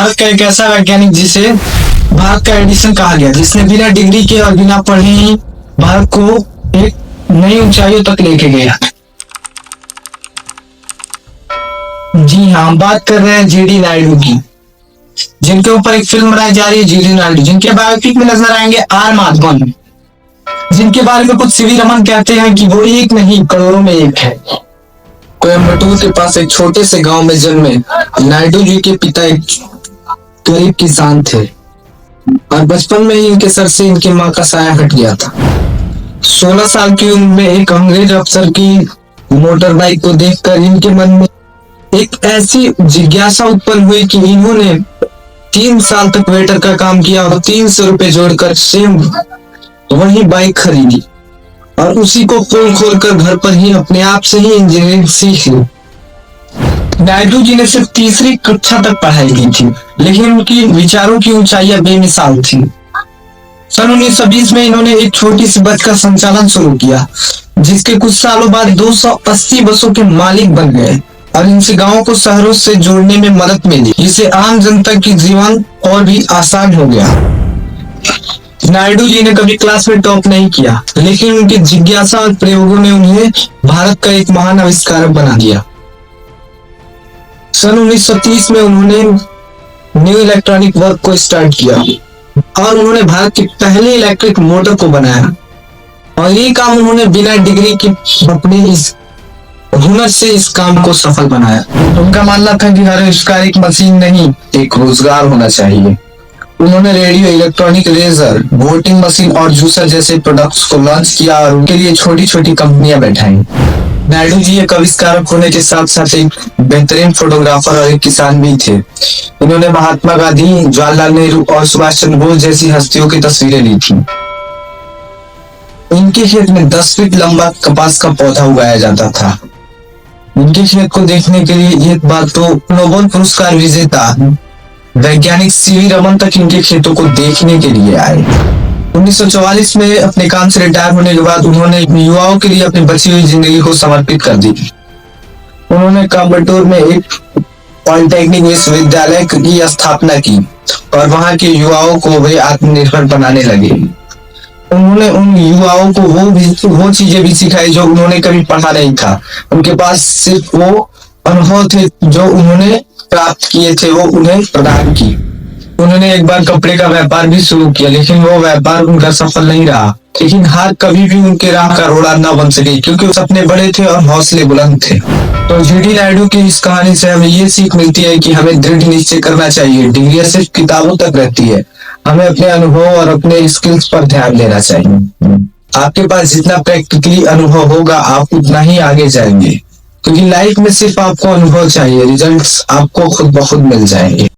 भारत का एक ऐसा वैज्ञानिक जिसे भारत का एडिसन कहा गया, जिसने बिना डिग्री के और बिना पढ़े ही भारत को एक नई ऊंचाइयों तक लेके गया। जी हाँ, हम बात कर रहे हैं जीडी नायडू की, जिनके ऊपर एक फिल्म बनाई जा रही है जीडी नायडू, जिनके बायोपिक में नजर आएंगे आर माधवन, जिनके बारे में कुछ सीवी रमन कहते हैं कि वो एक नहीं करोड़ों में एक है। कोयम्बटूर के पास एक छोटे से गांव में जन्मे नायडू जी के पिता एक गरीब किसान थे और बचपन में ही इनके सर से इनकी मां का साया हट गया था। 16 साल की उम्र में एक अंग्रेज अफसर की मोटर बाइक को देखकर इनके मन में एक ऐसी जिज्ञासा उत्पन्न हुई कि इन्होंने 3 साल तक वेटर का काम किया और 300 रुपए जोड़कर सेम वही बाइक खरीदी और उसी को पोल खोलकर घर पर ही अपने आप से ही इंजीनियरिंग सीख ली। नायडू जी ने सिर्फ 3री कक्षा तक पढ़ाई की थी, लेकिन उनकी विचारों की ऊंचाइयां बेमिसाल थी। सन 1920 में इन्होंने एक छोटी सी बस का संचालन शुरू किया, जिसके कुछ सालों बाद 280 बसों के मालिक बन गए और इनसे गांवों को शहरों से जोड़ने में मदद मिली, जिससे आम जनता की जीवन और भी आसान हो गया। नायडू जी ने कभी क्लास में टॉप नहीं किया, लेकिन उनकी जिज्ञासा और प्रयोगों ने उन्हें भारत का एक महान आविष्कारक बना दिया। सन 1930 में उन्होंने न्यू इलेक्ट्रॉनिक वर्क को स्टार्ट किया और उन्होंने भारत के पहले इलेक्ट्रिक मोटर को बनाया, और ये काम उन्होंने बिना डिग्री के अपने इस हुनर से इस काम को सफल बनाया। उनका मानना था कि हर आविष्कार एक मशीन नहीं, एक रोजगार होना चाहिए। उन्होंने radio, electronic razor, voting machine और जूसर जैसे प्रोडक्ट्स को लॉन्च किया और उनके लिए छोटी छोटी कंपनियां बैठाई। नायडू जी एक आविष्कारक होने के साथ साथ एक बेहतरीन फोटोग्राफर और एक किसान भी थे। उन्होंने महात्मा गांधी, जवाहरलाल नेहरू और सुभाष चंद्र बोस जैसी हस्तियों की तस्वीरें ली थी। उनके खेत में 10 फीट लंबा कपास का पौधा उगाया जाता था। उनके खेत को देखने के लिए एक बार तो नोबेल पुरस्कार विजेता वैज्ञानिक सीवी रमन तक इनके खेतों को देखने के लिए आए। 1944 में अपने काम से रिटायर होने के बाद उन्होंने युवाओं के लिए अपनी बची हुई जिंदगी को समर्पित कर दी। उन्होंने कोयम्बटूर में एक पॉलिटेक्निक विश्वविद्यालय की स्थापना की और वहां के युवाओं को वे आत्मनिर्भर बनाने लगे। उन्होंने उन युवाओं को वो चीजें भी सिखाई जो उन्होंने कभी पढ़ा नहीं था। उनके पास सिर्फ वो अनुभव थे जो उन्होंने प्राप्त किए थे, वो उन्हें प्रदान की। उन्होंने एक बार कपड़े का व्यापार भी शुरू किया, लेकिन वो व्यापार उनका सफल नहीं रहा। लेकिन हार कभी भी उनके राह का रोड़ा न बन सके, क्योंकि वो सपने बड़े थे और हौसले बुलंद थे। तो जीडी नायडू की इस कहानी से हमें ये सीख मिलती है कि हमें दृढ़ निश्चय करना चाहिए। डिग्रियां सिर्फ किताबों तक रहती है, हमें अपने अनुभव और अपने स्किल्स पर ध्यान देना चाहिए। आपके पास जितना प्रैक्टिकली अनुभव होगा, आप उतना ही आगे जाएंगे, क्योंकि लाइफ में सिर्फ आपको अनुभव चाहिए, रिजल्ट्स आपको खुद ब खुद मिल जाएंगे।